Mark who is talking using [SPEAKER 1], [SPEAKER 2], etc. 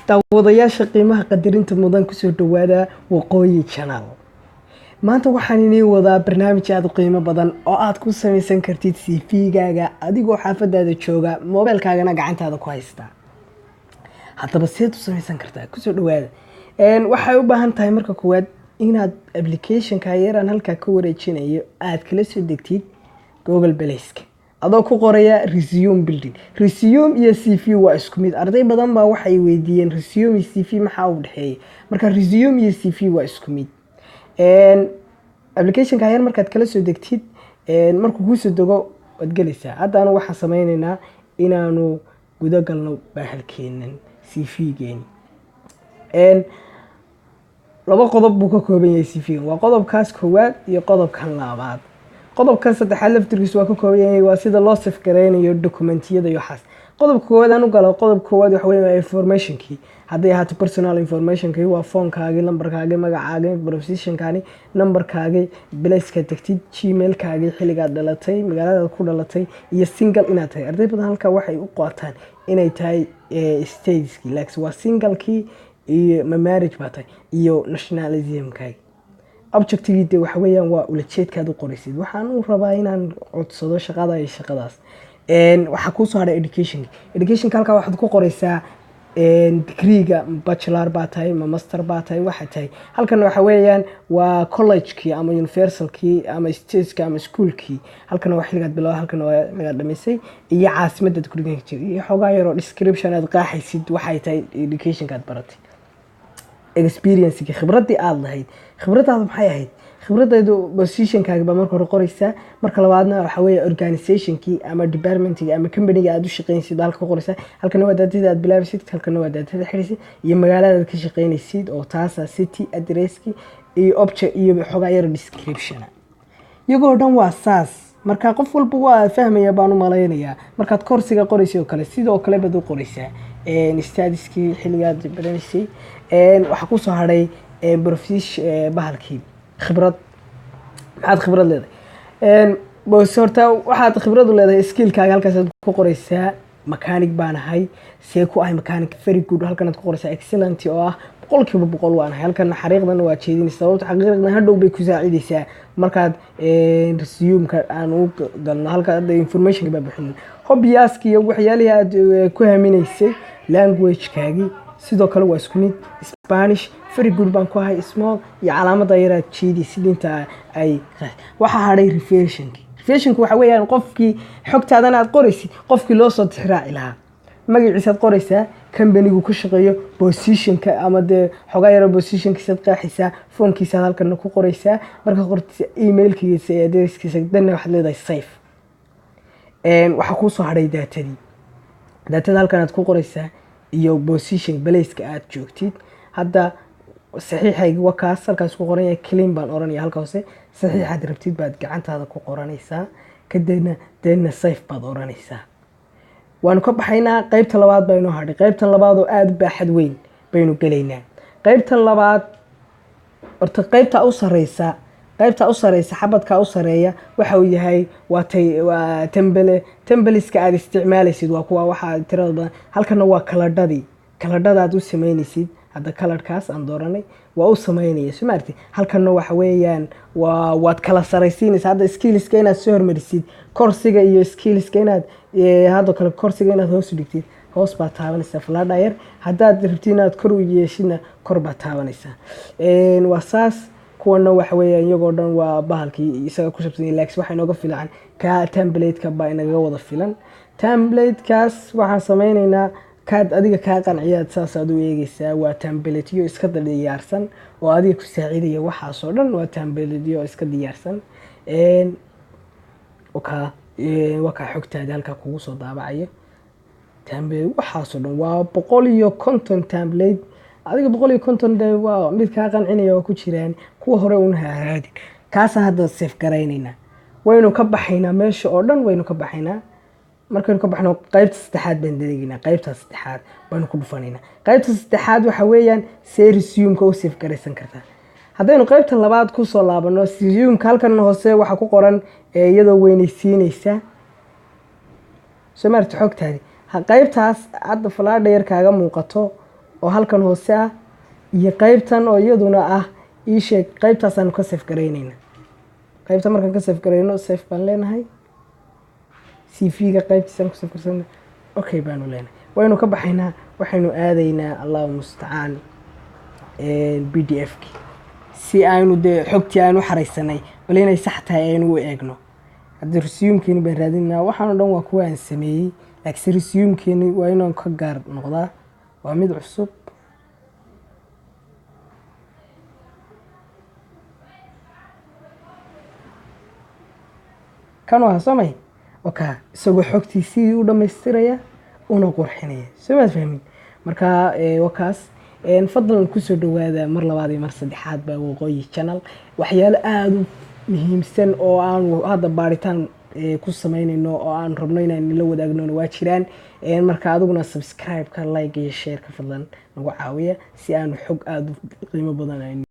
[SPEAKER 1] daawadayaasha qiimaha qadarinta mudan kusoo dhawaada waqooyi channel. Maanta waxaan inii wadaa barnaamij aad u qiimo badan oo aad ku samaysan kartid CV-gaaga adigoo xaafadaada jooga, mobilkaagana gacantaada ku haysta. Haddaba seed u samaysan kartaa? Kusoo dhawaada. Waxay u baahan tahay marka koowaad inaad application-ka yaraan halka ka wareejinayo aad kala soo degtid Google Play-ska. adoo ku qoraya resume building. Resume iyo CV waa isku mid. Arday badan baa waxay weydiiyeen resume iyo CV maxaa u dhaxeeya. Marka resume iyo CV waa isku mid. Application-ka yar markaad kala soo degtid markuu ku soo dego wad galaysaa. Hadda anu waxaan sameynaynaa inaanu guda galno baahalkeenan CV-geeni. laba qodob buu ka kooban yahay CV. Waa qodobkaas koowaad iyo qodobkan labaad. qodobka saddexaad laftirkiisu waa ka kooban yahay waa sida loo save gareynayo dokumentiyada iyo waxaas. qodobka koowaad aan u galo qodobka koowaad waxa weeye information-kii. Haddii ahaato personal information-kii waa phone-kaagi, number-kaagi, magacaagi, profession-kaani, number-kaagi, place-ka tagtid, gmail-kaagi, xilligaad dhalatay, magaalada ku dhalatay iyo single inaad tahay. Arday badan halka waxay u qaataan inay tahay status-kii, laakiin waa single-kii iyo marriage baa tahay iyo nationalism-kaagi. objectivity waxa weeyaan waa ulajeedkaad u qoraysid. Waxaan u rabaa inaan codsado shaqada iyo shaqadaas. waxa ku soo haray education. Education halka waxaad ku qoraysaa degree-ga bachelor baa tahay, master baa tahay, waxa tahay. Halkan waxa weeyaan waa college-kii ama university-kii ama state-ka ama school-kii. Halkan waa xilligaad bilow, halkan waa laga dhamaysay iyo caasimadda degree-ga jira. Iyo xogaa yar oo description aad qaaxaysid waxay tahay education-kaad baratay. experience-ki khibradii aad lahayd. khibradaadu maxay ahayd? khibradaydu position-kaaga baa marka hore qoraysaa. Marka labaadna waxa weeye organization-kii ama department-kii ama company-ga aad u shaqeynaysid halka ku qoraysaa. Halkan waa daatada aad bilaabaysid, halkan waa daatada xirisid iyo magaalada aad ka shaqeynaysid oo taasa city address-ki iyo object iyo xogaa yar description. iyagoo dhan waa saas. marka qof walba waa fahmaya baan u maleynayaa. markaad course-ga qoraysid oo kale sidoo kale baad u qoraysaa. status-kii xilligaad baranaysay waxa ku soo haray profession bahalkii khibrad. maxaad khibrad leedahay? boos horta waxaad khibrad u leedahay skill-kaaga halkaas aad ku qoraysaa. mechanic baan ahay. see ku ahay mechanic very good. halkan aad ku qoraysaa excellent oo ah 100% waan ahay. halkan xariiqdan waa jeedinaysaa. sababta xaqiiqdan hadhow bay ku saacidaysaa markaad resume-ka aan u galno halka aad information ba bixin. hobby-yaaski iyo waxyaalihi aad ku haminaysay language-kaagi sidoo kale waa isku mid. Spanish very good baan ku ahay. small iyo calaamada yar aad jeedinaysid inta ay waxa haray revision-ki. revision-ku waxa weeyaan qofkii xogtaadan aad qoraysid qofkii loo soo tixraaci lahaa. magaciisa aad qoraysaa, company-gu ku shaqeeyo, position-ka ama de xogaa yar position-kiisa aad qaaxaysaa, phone-kiisa halkan ku qoraysaa. marka qortay email-kiisa iyo address-kiisa dan waxaad leedahay save. waxa ku soo haray daatadii. daatada halkan aad ku qoraysaa iyo position place-ka aad joogtid. hadda saxiixayga waa kaas halkaas ku qoran yahay. clean baan oranaya halka hoose. saxiixaad rabtid baad gacantaada ku qoranaysaa. kadibna save baad oranaysaa. waanu ka baxaynaa. qaybta labaad baynu hadhay. qaybta labaad oo aad baaxad weyn baynu galaynaa. qaybta labaad horta qaybta u sareysa xabadka u sareeya waxa uu yahay waa templates-ka aad isticmaalaysid waa kuwa waxa tirada badan. halkana waa kaladhada aad u sameynaysid. hadda kaladhkaas aan dooranay waa u sameynaya sumaarti. halkana waxa weeyaan waad kala sareysiinaysaa. hadda skills-ka inaad soo hormarisid course-ga iyo skills-ka inaad hadda kale course-ga inaad hoos u dhigtid hoos baad taabanaysaa falaadha yar. haddaad rabtid inaad kor u yeeshidna kor baad taabanaysaa. waa saas. kuwana waxa weeyaan iyagoo dhan waa bahalkii isaga ku sabsan yahay. laakiin waxa inooga filan ka template-ka baa inaga wada filan. template-kaas waxaan sameynaynaa kaad adiga kaa qanciyaad saas aad u eegaysaa. waa template-yo iska diyaarsan oo adiga ku saacidaya waxaas oo dhan. waa template-yo iska diyaarsan. wakaa xogtaada halka kugu soo daabacayo. template waxaas oo dhan waa 150 template. adiga 150 waa mid kaa qancinaya oo ku jiraan kuwa hore una haraadin. kaas hadda save gareynayna. waynu ka baxaynaa meesha oo dhan waynu ka baxaynaa. markaynu ka baxno qaybta saddexaad baan daleegaynaa. qaybta saddexaad baynu ku dhufanaynaa. qaybta saddexaad waxa weeyaan resume-ka u save gareysan kartaa. haddaynu qaybta labaad ku soo laabano resume-ka halkan hoose waxa ku qoran iyadoo weynaysiinaysa soo maarta xogtaadi. qaybtaas hadda falaadha yar kaaga muuqato oo halkan hoose ah iyo qaybtan oo iyaduna ah ii sheeg qaybtaasaan ka save garaynayna. qaybta markaan ka save garayno save baan leenahay, cv-ga qaybtiisaan ku save garsanay okay baanu leenahay. waynu ka baxaynaa, waxaynu aadaynaa allahu mustacaan pdf-ki si aynu dee xogtii aanu xaraysanay bal inay sax tahay aynu u eegno. hadda resume-keeni baan raadinaa, waxaan oo dhan waa kuwa aan sameeyey, laakiin resume-keeni waa inaan ka gaar noqdaa, waa mid cusub. kan waa samay oka isagoo xogtiisii u dhamaystiraya una qurxinaya, soo maad fahmin. marka wakaas fadlan kusoo dhawaada mar labaad iyo mar saddexaad baa Waqooyi Channel. waxyaalo aad u muhiimsan oo aan hadda baaritaan ku sameynayno oo aan rabno inaan la wadaagno waa jiraan. marka adiguna subscribe ka, like iyo share ka fadlan nagu caawiya si aan xog aad u qiimo badan